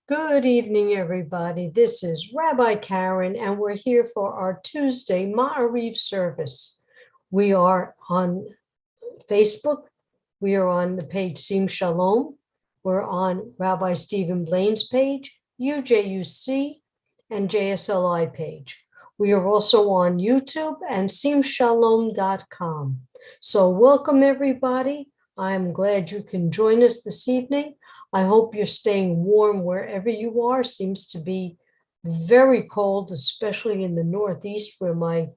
Good evening, everybody. This is Rabbi Karen, and we're here for our Tuesday Maariv service. We are on Facebook. We are on the page Sim Shalom. We're on Rabbi Stephen Blaine's page, UJUC, and JSLI page. We are also on YouTube and simshalom.com. So welcome, everybody. I'm glad you can join us this evening. I hope you're staying warm wherever you are. Seems to be very cold, especially in the Northeast where my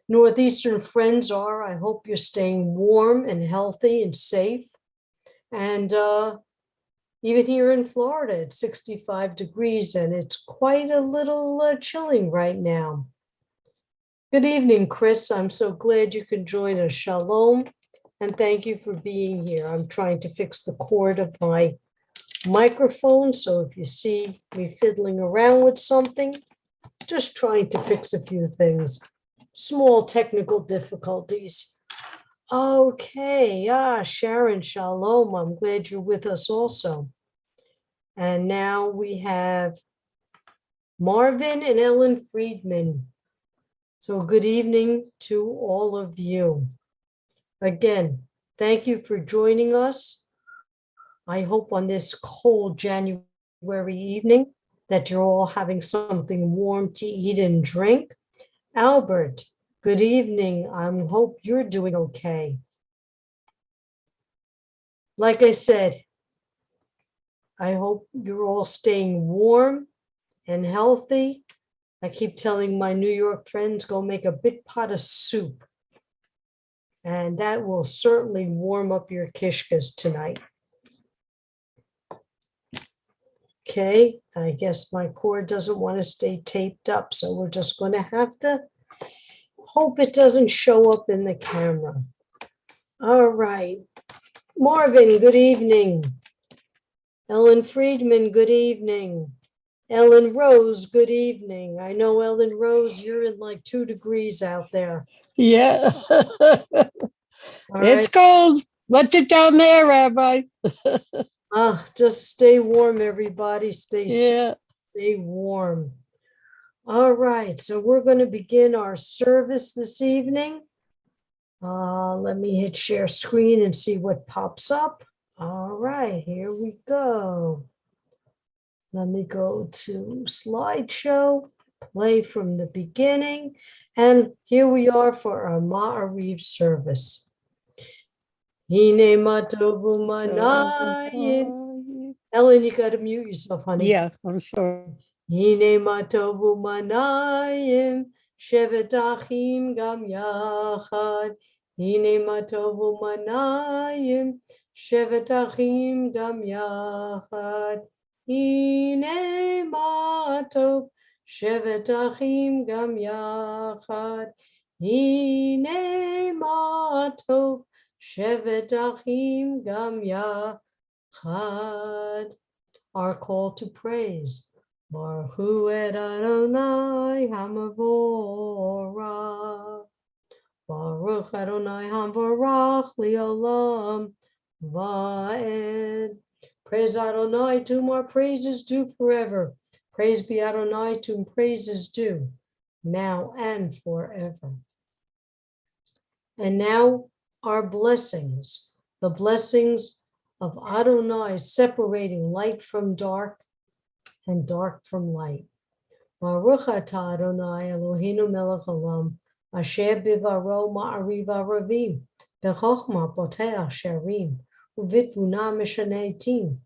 Northeastern friends are. I hope you're staying warm and healthy and safe. And even here in Florida, it's 65 degrees and it's quite a little chilling right now. Good evening, Chris. I'm so glad you could join us. Shalom, and thank you for being here. I'm trying to fix the cord of my microphone, so if you see me fiddling around with something, just trying to fix a few things. Small technical difficulties. Okay, Sharon, shalom. I'm glad you're with us also. And now we have Marvin and Ellen Friedman. So good evening to all of you. Again, thank you for joining us. I hope on this cold January evening that you're all having something warm to eat and drink. Albert, good evening. I hope you're doing okay. Like I said, I hope you're all staying warm and healthy. I keep telling my New York friends, go make a big pot of soup. And that will certainly warm up your kishkas tonight. Okay, I guess my cord doesn't want to stay taped up, so we're just going to have to hope it doesn't show up in the camera. All right. Marvin, good evening. Ellen Friedman, good evening. Ellen Rose, good evening. I know, Ellen Rose, you're in like 2 degrees out there. Yeah. All It's right. cold. What's it down there, Rabbi? Just stay warm, everybody. Yeah. Stay warm. All right, so we're going to begin our service this evening. Let me hit share screen and see what pops up. All right, here we go. Let me go to slideshow, play from the beginning, and here we are for our Maariv service. Hine matovu manayim. Ellen, you got to mute yourself, honey. Yeah, I'm sorry. Hine matovu manayim, shevet achim gam yachad. Hine matovu manayim, shevet achim gam yachad. Hine matov, shevet achim gam yachad. Hine matov, shevet achim gam yachad. Our call to praise. Baruch hu et Adonai hamavorach. Baruch Adonai hamarach li'olam va'ed. Praise Adonai, to whom our praise is due forever. Praise be Adonai, to whom praise is due, now and forever. And now our blessings, the blessings of Adonai separating light from dark and dark from light. Baruch atah Adonai Eloheinu melech haolam, asher bivaro ma'ariv aravim, bechokma poteach sharim, uvitvuna mishaneh etim,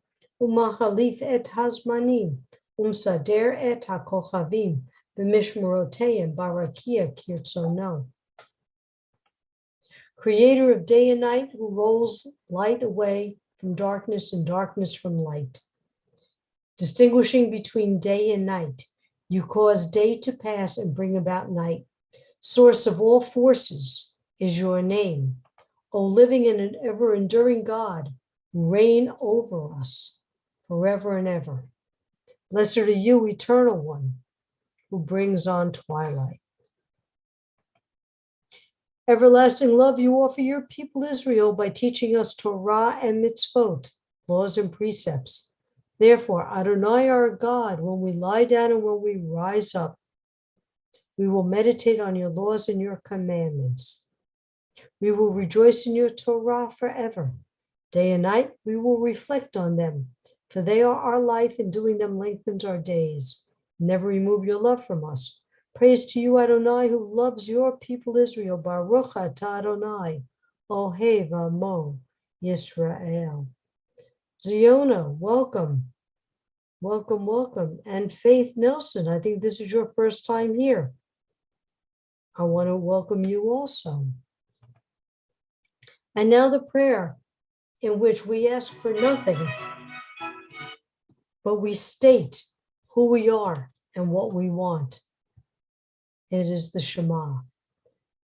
umachalif et hazmanim, umsader et hakochavim, b'mishmeroteim barakia kirtzono. Creator of day and night, who rolls light away from darkness and darkness from light. Distinguishing between day and night, you cause day to pass and bring about night. Source of all forces is your name. O living and an ever-enduring God, reign over us forever and ever. Blessed are you, eternal one, who brings on twilight. Everlasting love you offer your people Israel by teaching us Torah and mitzvot, laws and precepts. Therefore, Adonai our God, when we lie down and when we rise up, we will meditate on your laws and your commandments. We will rejoice in your Torah forever. Day and night, we will reflect on them, for they are our life, and doing them lengthens our days. Never remove your love from us. Praise to you, Adonai, who loves your people Israel. Baruch atah Adonai, Ohev Amo Yisrael. Ziona, welcome. Welcome, welcome. And Faith Nelson, I think this is your first time here. I want to welcome you also. And now the prayer in which we ask for nothing, but we state who we are and what we want. It is the Shema.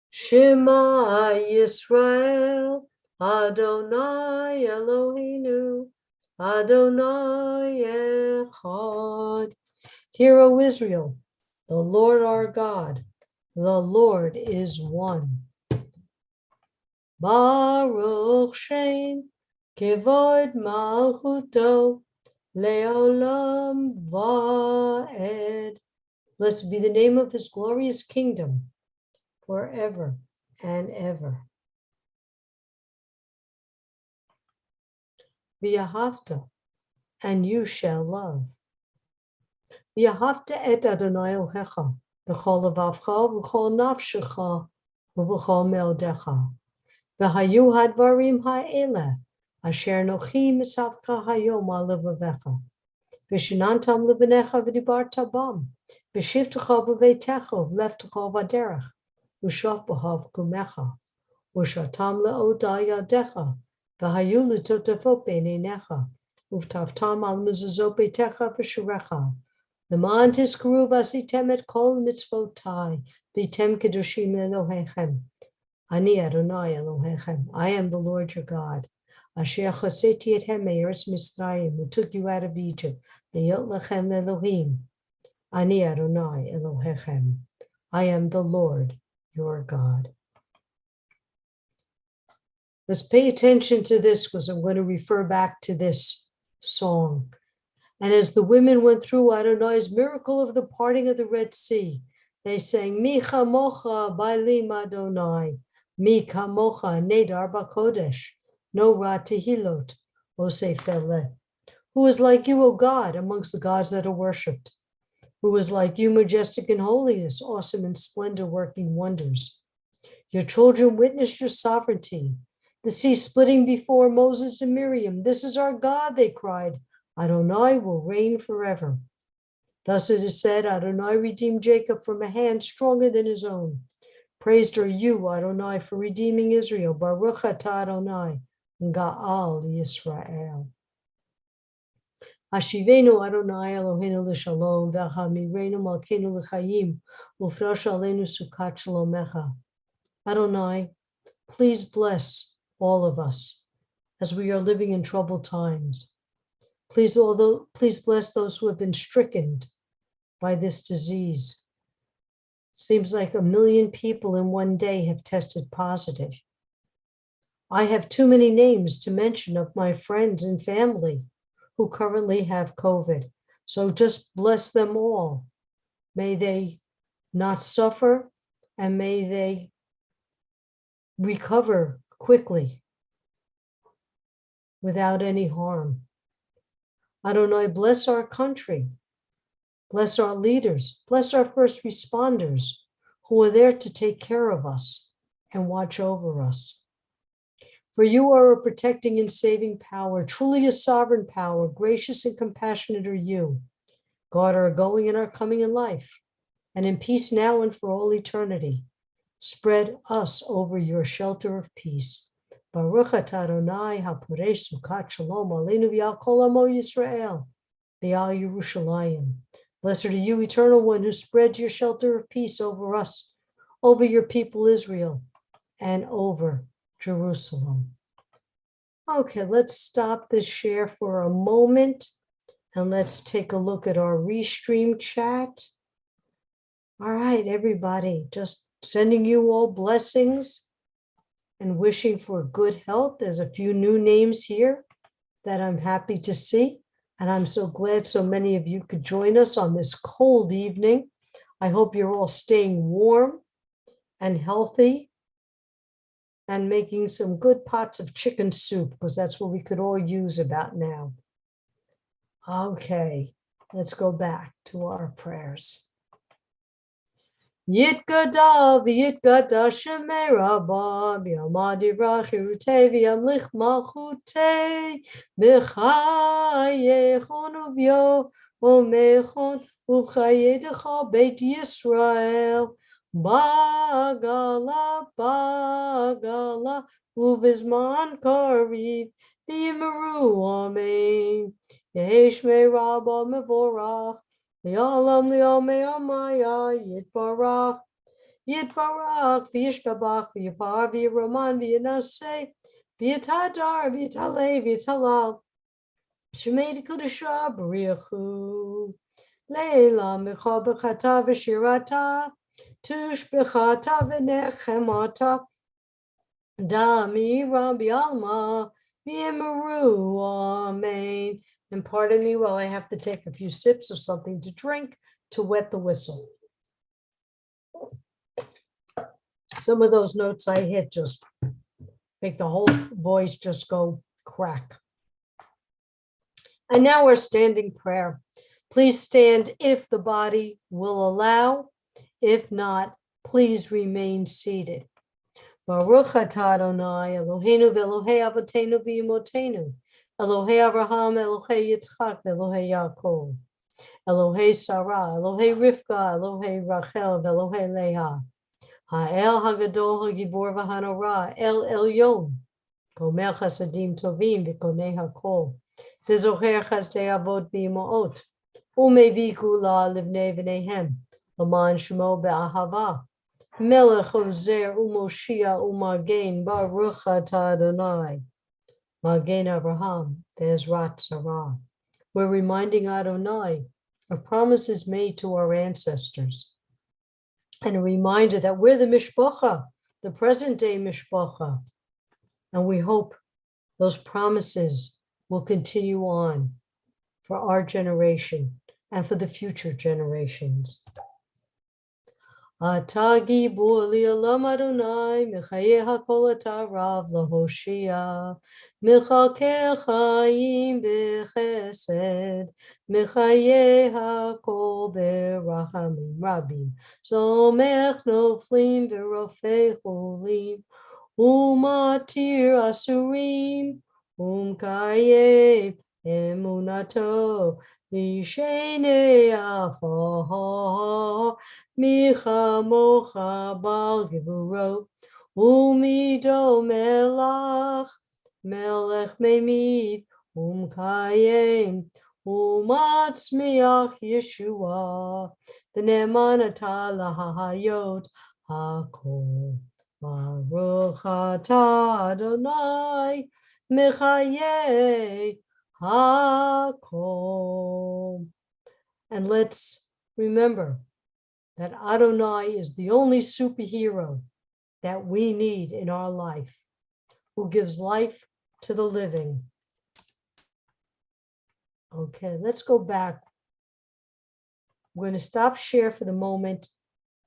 Shema Yisrael, Adonai Eloheinu, Adonai Echad. Hear, O Israel, the Lord our God, the Lord is one. Baruch Shem, Kevod Malchuto, Leolam Vaed. Blessed be the name of his glorious kingdom, forever and ever. V'yahavta, and you shall love. V'yahavta et Adonai Elohecha, v'chol levavcha, v'chol nafshecha, v'chol meodecha. V'hayu hadvarim ha'ele, asher nochi mitzavka hayom al levavecha. V'shinantam levanecha v'dibarta bam. V'shivtecha b'veitecha v'leftecha v'aderech. V'shachbaha v'kumecha. V'shatam le'oda yadecha. V'hayu l'totafot b'neinecha. V'tavtam al mezuzot beitecha v'shurecha. L'man tizkaru v'asitem et kol mitzvotai. V'tem kedoshim Elohechem. Ani Adonai Elohechem. I am the Lord your God. Asher choseti ethem me'eretz Mitzrayim, who took you out of Egypt. Ve'yot lechem Elohim. Ani Adonai Elohechem. I am the Lord your God. Let's pay attention to this because I'm going to refer back to this song. And as the women went through Adonai's miracle of the parting of the Red Sea, they sang, Mi chamocha bailim Adonai, Mi kamocha nedar bakodesh, no ra tehilot, osefele. Who is like you, O God, amongst the gods that are worshipped? Who is like you, majestic in holiness, awesome in splendor, working wonders? Your children witnessed your sovereignty. The sea splitting before Moses and Miriam. This is our God, they cried. Adonai will reign forever. Thus it is said, Adonai redeemed Jacob from a hand stronger than his own. Praised are you, Adonai, for redeeming Israel. Baruch atah Adonai, Ga'al Yisrael. Hashivenu Adonai Eloheinu l'shalom, v'chamirenu malkeinu l'chayim, u'frosh aleinu sukat shalomecha. Adonai, please bless all of us as we are living in troubled times. Please bless those who have been stricken by this disease. Seems like 1 million people in one day have tested positive. I have too many names to mention of my friends and family who currently have COVID. So just bless them all. May they not suffer and may they recover quickly without any harm. Adonai, bless our country. Bless our leaders. Bless our first responders who are there to take care of us and watch over us. For you are a protecting and saving power, truly a sovereign power. Gracious and compassionate are you. God, our going and our coming in life, and in peace now and for all eternity. Spread us over your shelter of peace. Baruch atah Adonai haporesh sukat shalom aleinu v'al kol amo Yisrael v'al Yerushalayim. Blessed are you, eternal one, who spreads your shelter of peace over us, over your people Israel, and over Jerusalem. Okay, let's stop this share for a moment and let's take a look at our Restream chat. All right, everybody, just sending you all blessings and wishing for good health. There's a few new names here that I'm happy to see. And I'm so glad so many of you could join us on this cold evening. I hope you're all staying warm and healthy and making some good pots of chicken soup, because that's what we could all use about now. Okay, let's go back to our prayers. Yitkada v'yitkada shemei rabba v'yamadi rachirute v'yamlich malchute b'chayechon uv'yo omechon u'chayedecha beit Yisrael bagala bagala uvizman kariv v'yimeru amen yeheshmei rabba mevorach Ya'alam li'amei amaya yitbarach v'yishtabach v'yipar v'yiraman v'yinaseh v'yitadar v'yitaleh v'yitalal shemei d'kudashah b'riachu leila micha b'chata v'shirata tush b'chata v'nechemata dami rabbi alma v'yimeru amen. And pardon me while I have to take a few sips of something to drink to wet the whistle. Some of those notes I hit just make the whole voice just go crack. And now our standing prayer. Please stand if the body will allow. If not, please remain seated. Baruch atah Adonai Eloheinu v'Elohei Avotenu v'Imotenu. Elohei Abraham, Elohei Yitzchak, Elohei Yaakov, Elohei Sarah, Elohei Rivka, Elohei Rachel, Elohei Leah, Ha'el Hagadol Hagibor V'Hanora, El Elyon, Gomer Chasadim Tovim V'Konei HaKol, V'Zocher Chazdei Avot V'Imoot, Umevi Kula Livnei V'Nehem, L'man Shemo Be'ahava, Melech Ozer Umoshia Umagen Baruch atah Adonai. Magen Abraham, Bezrat Sarah. We're reminding Adonai of promises made to our ancestors. And a reminder that we're the Mishpacha, the present day Mishpacha. And we hope those promises will continue on for our generation and for the future generations. Ata gibur li olam Adonai, mechayeh hakol ata rav lahoshia, mechalkeh chaim b'chesed, mechayeh hakol berachamim rabim, somech noflim v'rofei cholim, umatir asurim, umkayeh emunato, Lishenei afar, micha mocha bal gevuro, umido melach, melech memid, kayem, umatzmiach Yeshua, v'nemanata lahayot hakol, Baruch atah Adonai, mechayeh Hakol. And let's remember that Adonai is the only superhero that we need in our life, who gives life to the living. Okay, let's go back. We're going to stop share for the moment,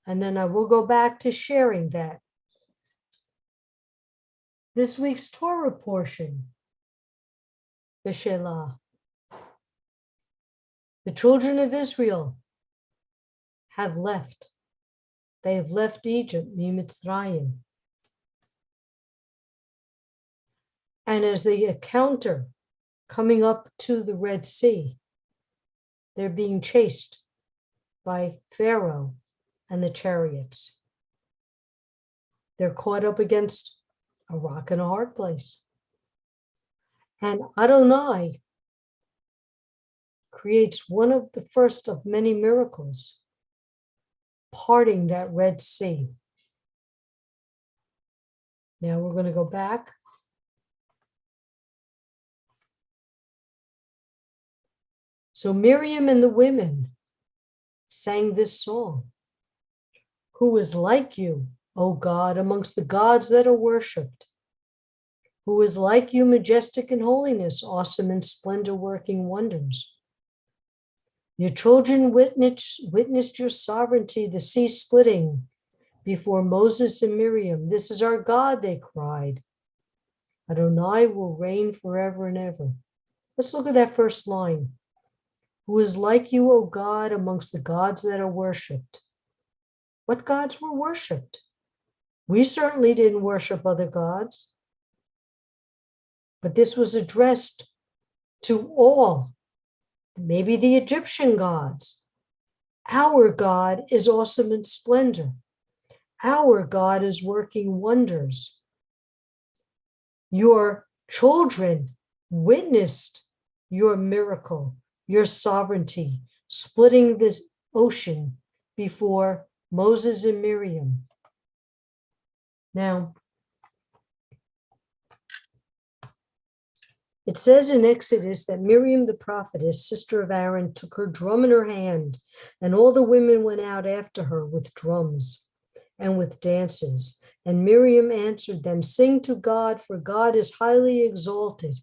and then I will go back to sharing that. This week's Torah portion. B'Shelah. The children of Israel have left. They have left Egypt, Mitzrayim. And as they encounter coming up to the Red Sea, they're being chased by Pharaoh and the chariots. They're caught up against a rock and a hard place. And Adonai creates one of the first of many miracles, parting that Red Sea. Now we're going to go back. So Miriam and the women sang this song. Who is like you, O God, amongst the gods that are worshipped? Who is like you, majestic in holiness, awesome in splendor, working wonders. Your children witnessed your sovereignty, the sea splitting before Moses and Miriam. This is our God, they cried. Adonai will reign forever and ever. Let's look at that first line. Who is like you, O God, amongst the gods that are worshipped? What gods were worshipped? We certainly didn't worship other gods, but this was addressed to all, maybe the Egyptian gods. Our God is awesome in splendor. Our God is working wonders. Your children witnessed your miracle, your sovereignty, splitting this ocean before Moses and Miriam. Now, it says in Exodus that Miriam the prophetess, sister of Aaron, took her drum in her hand, and all the women went out after her with drums and with dances. And Miriam answered them, sing to God, for God is highly exalted.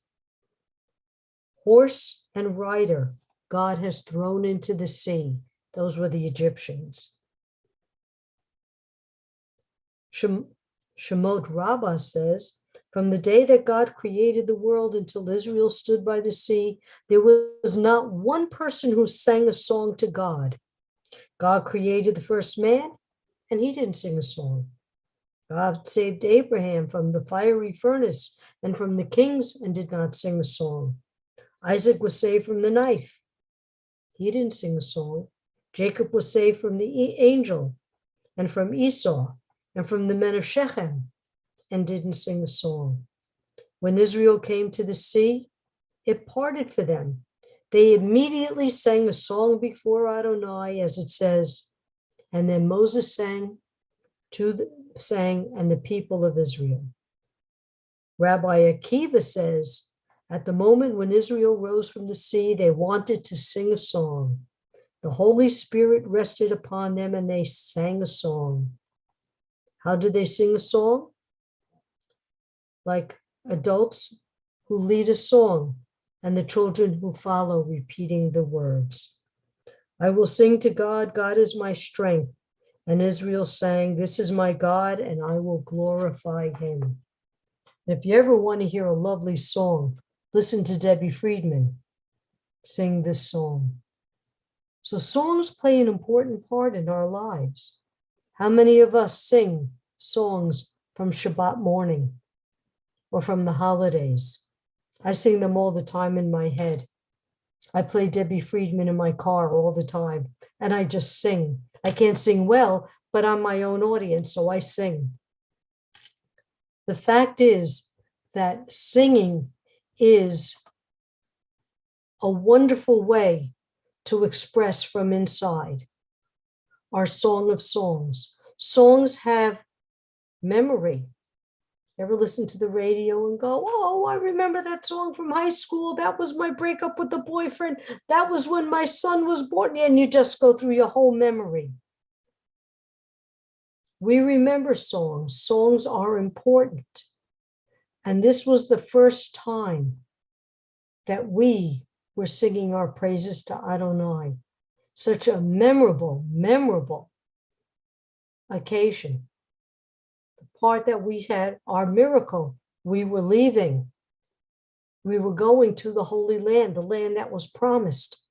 Horse and rider God has thrown into the sea. Those were the Egyptians. Shemot Rabbah says, from the day that God created the world until Israel stood by the sea, there was not one person who sang a song to God. God created the first man, and he didn't sing a song. God saved Abraham from the fiery furnace and from the kings and did not sing a song. Isaac was saved from the knife. He didn't sing a song. Jacob was saved from the angel and from Esau and from the men of Shechem and didn't sing a song. When Israel came to the sea, it parted for them. They immediately sang a song before Adonai, as it says, and then Moses sang and the people of Israel. Rabbi Akiva says, at the moment when Israel rose from the sea, they wanted to sing a song. The Holy Spirit rested upon them and they sang a song. How did they sing a song? Like adults who lead a song and the children who follow, repeating the words. I will sing to God, God is my strength. And Israel sang, this is my God, and I will glorify him. If you ever want to hear a lovely song, listen to Debbie Friedman sing this song. So songs play an important part in our lives. How many of us sing songs from Shabbat morning or from the holidays? I sing them all the time in my head. I play Debbie Friedman in my car all the time, and I just sing. I can't sing well, but I'm my own audience, so I sing. The fact is that singing is a wonderful way to express from inside. Our song of songs. Songs have memory. Ever listen to the radio and go, oh, I remember that song from high school. That was my breakup with the boyfriend. That was when my son was born. And you just go through your whole memory. We remember songs. Songs are important. And this was the first time that we were singing our praises to Adonai. Such a memorable occasion. The part that we had, our miracle, we were leaving. We were going to the Holy Land, the land that was promised.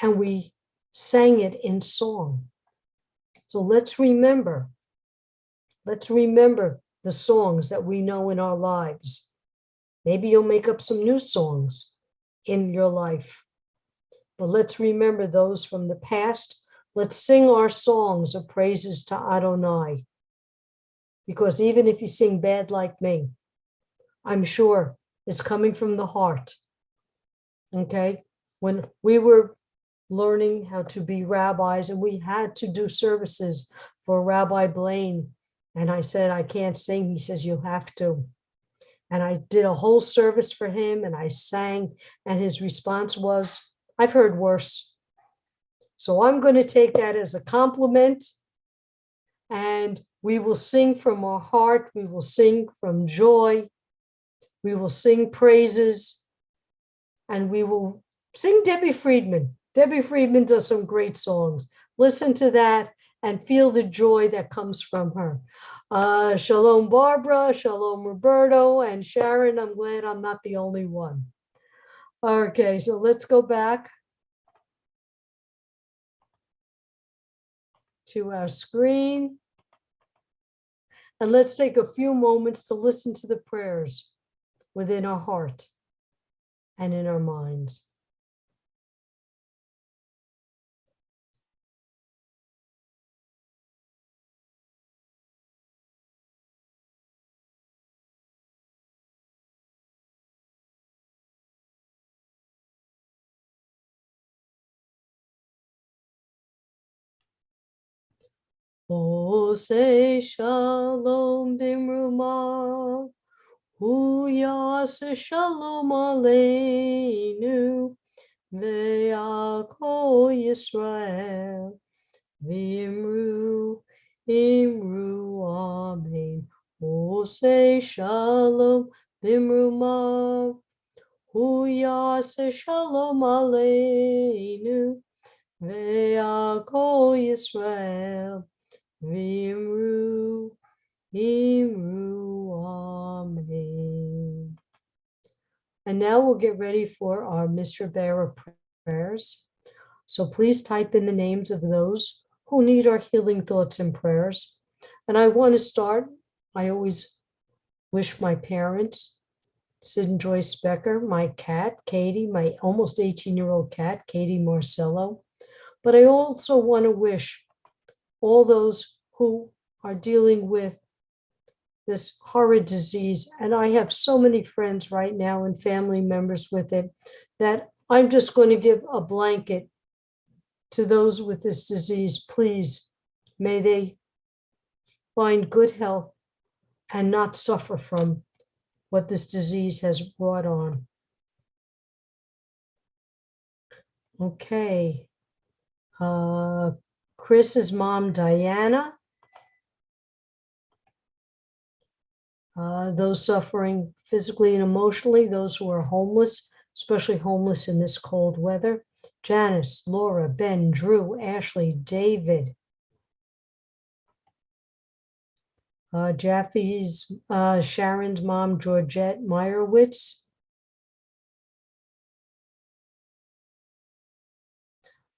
And we sang it in song. So let's remember the songs that we know in our lives. Maybe you'll make up some new songs in your life. But let's remember those from the past. Let's sing our songs of praises to Adonai. Because even if you sing bad like me, I'm sure it's coming from the heart. Okay? When we were learning how to be rabbis and we had to do services for Rabbi Blaine, and I said, I can't sing. He says, you have to. And I did a whole service for him and I sang, and his response was, I've heard worse. So I'm going to take that as a compliment, and we will sing from our heart. We will sing from joy, We will sing praises, and we will sing Debbie Friedman. Debbie Friedman does some great songs. Listen to that and feel the joy that comes from her. Shalom, Barbara. Shalom, Roberto. And Sharon, I'm glad I'm not the only one. Okay, so let's go back to our screen. And let's take a few moments to listen to the prayers within our heart and in our minds. Oh, say shalom bimruma, hu yaseh shalom aleinu, ve'al Yisrael, v'imru, imru, amen. Oh, say shalom bimruma, hu yaseh shalom aleinu, ve'al Yisrael, v'imru, imru, amen. And now we'll get ready for our Mr. Bearer prayers. So please type in the names of those who need our healing thoughts and prayers. And I want to start, I always wish my parents, Sid and Joyce Becker, my cat, Katie, my almost 18-year-old cat, Katie Marcello. But I also want to wish all those who are dealing with this horrid disease. And I have so many friends right now and family members with it that I'm just going to give a blanket to those with this disease. Please, may they find good health and not suffer from what this disease has brought on. Okay. Chris's mom, Diana. Those suffering physically and emotionally, those who are homeless, especially homeless in this cold weather. Janice, Laura, Ben, Drew, Ashley, David. Jaffe's, Sharon's mom, Georgette Meyerowitz.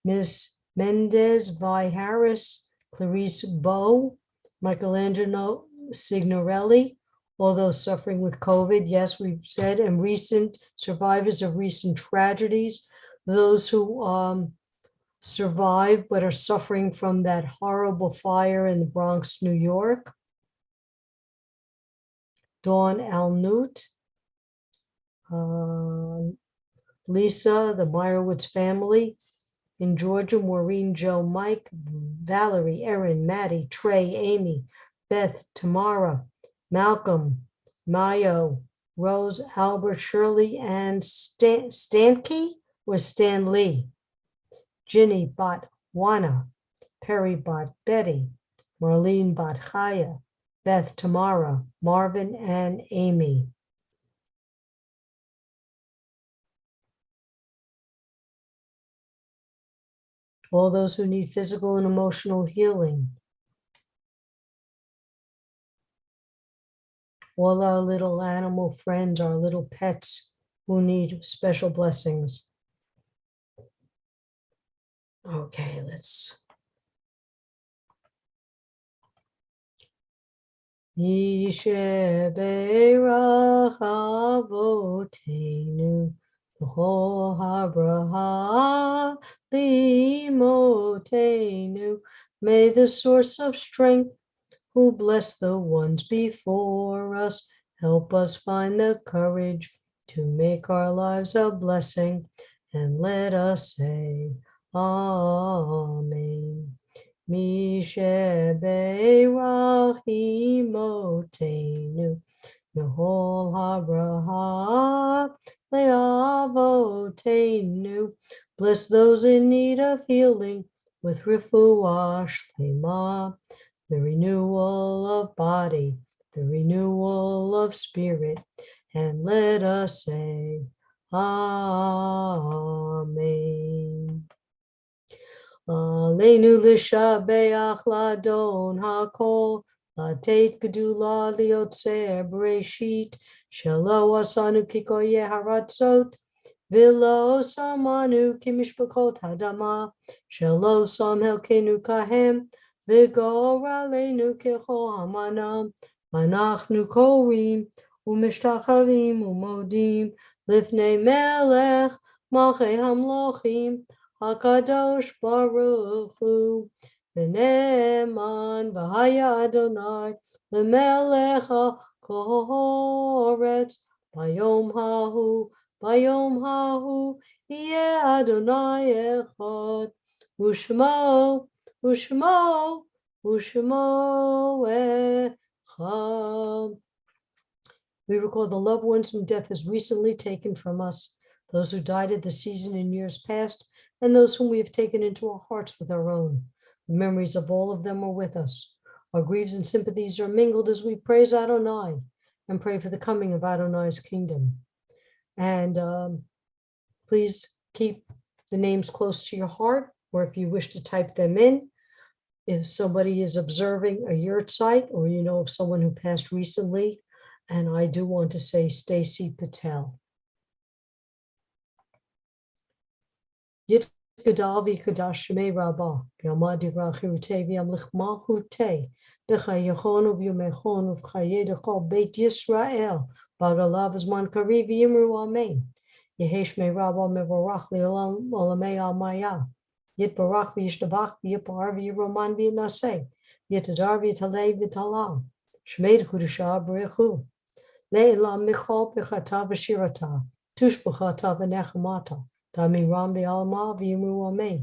Miss Mendez, Vi Harris, Clarice Bow, Michelangelo Signorelli, all those suffering with COVID, yes, we've said, and recent survivors of recent tragedies, those who survived but are suffering from that horrible fire in the Bronx, New York. Dawn Alnute, Lisa, the Meyerowitz family. In Georgia, Maureen, Joe, Mike, Valerie, Erin, Maddie, Trey, Amy, Beth, Tamara, Malcolm, Mayo, Rose, Albert, Shirley, and Stanke or Stan Lee. Ginny, Bot, Juana, Perry, Bot, Betty, Marlene, Bot, Chaya, Beth, Tamara, Marvin, and Amy. All those who need physical and emotional healing. All our little animal friends, our little pets who need special blessings. Okay, let's. Yisheberach avotenu b'chol habraha limotenu. May the source of strength, who bless the ones before us, help us find the courage to make our lives a blessing, and let us say, Amen. Misheberach imotenu b'chol habraha le'avotenu. Bless those in need of healing with refuah shlema, the renewal of body, the renewal of spirit, and let us say, Amen. Aleinu l'shabeach ladon hakol, latet gedula liotzer bereshit, shelo asanu kikoye haratzot, v'lo samanu kimishpakot hadama, shelo sam helkenu kahem, v'gor aleinu kechol hamanam, manachnu korim, u'mishtachavim u'modim, lifnei melech, malchei hamlochim, HaKadosh Baruch Hu, V'ne'eman v'haya Adonai, L'melech ha'koretz, Bayom hahu, Yeh Adonai echad, U'shmo, U'shmo, U'shmo echad. We recall the loved ones whom death has recently taken from us, those who died at the season in years past, and those whom we have taken into our hearts with our own. The memories of all of them are with us. Our griefs and sympathies are mingled as we praise Adonai and pray for the coming of Adonai's kingdom. And please keep the names close to your heart, or if you wish to type them in. If somebody is observing a yurt site, or you know of someone who passed recently, and I do want to say Stacy Patel. Yit gadal v'kadash shemei rabbah, v'yamad divrei chirutei v'yamlich malchutei, b'chayachon v'yumechon v'chayei dechol beit Yisrael, b'agalav zman kariv v'yimru amen. Yehesh mei rabbah mevorach li'olam olamei al-maya. Yit barach v'yishtabach v'yipar v'yiroman v'yinaseh, yitadar v'yitalei v'yitalal. Shmei d'chudusha b'rechu. Le'elam michol b'chata v'shirata, tush b'chata v'nechamata. Tamiram be'alma v'yimru amen.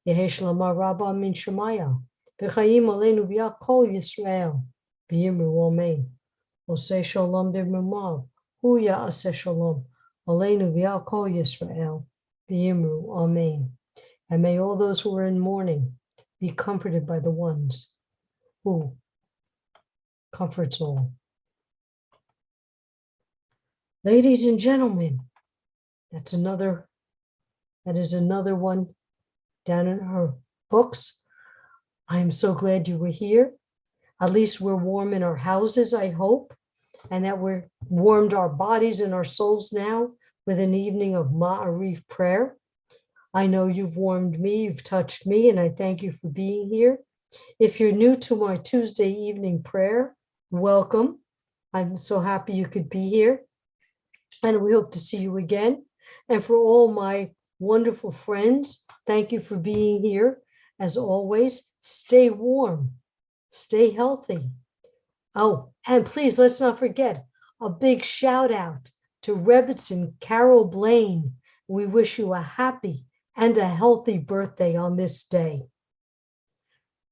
Yehesh lama rabba min shemaya. V'chayim aleinu v'yakol Yisrael. V'yimru amen. Oseh shalom b'mimav. Hu ya'aseh shalom. Aleinu v'yakol Yisrael. V'yimru amen. And may all those who are in mourning be comforted by the ones who comforts all. Ladies and gentlemen, that is another one down in our books. I'm so glad you were here. At least we're warm in our houses, I hope, and that we're warmed our bodies and our souls now with an evening of Maariv prayer. I know you've warmed me, you've touched me, and I thank you for being here. If you're new to my Tuesday evening prayer, welcome. I'm so happy you could be here, and we hope to see you again. And for all my wonderful friends, thank you for being here. As always, stay warm, stay healthy. Oh, and please, let's not forget a big shout out to Rebbitzin Carol Blaine. We wish you a happy and a healthy birthday on this day.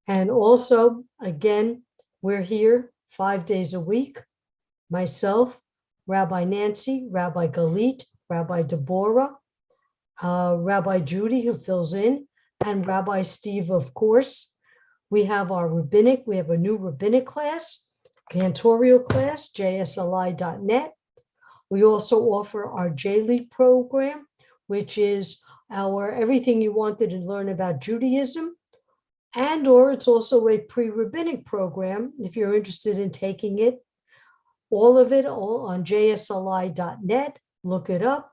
And also, again, we're here 5 days a week. Myself, Rabbi Nancy, Rabbi Galit, Rabbi Deborah, Rabbi Judy, who fills in, and Rabbi Steve, of course. We have our rabbinic, we have a new rabbinic class, cantorial class, jsli.net. We also offer our J-Lead program, which is our everything you wanted to learn about Judaism, and or it's also a pre-rabbinic program if you're interested in taking it. All of it all on jsli.net. Look it up.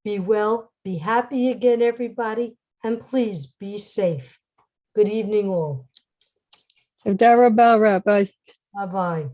Be well, be happy again, everybody, and please be safe. Good evening, all. Rabbi. Bye-bye.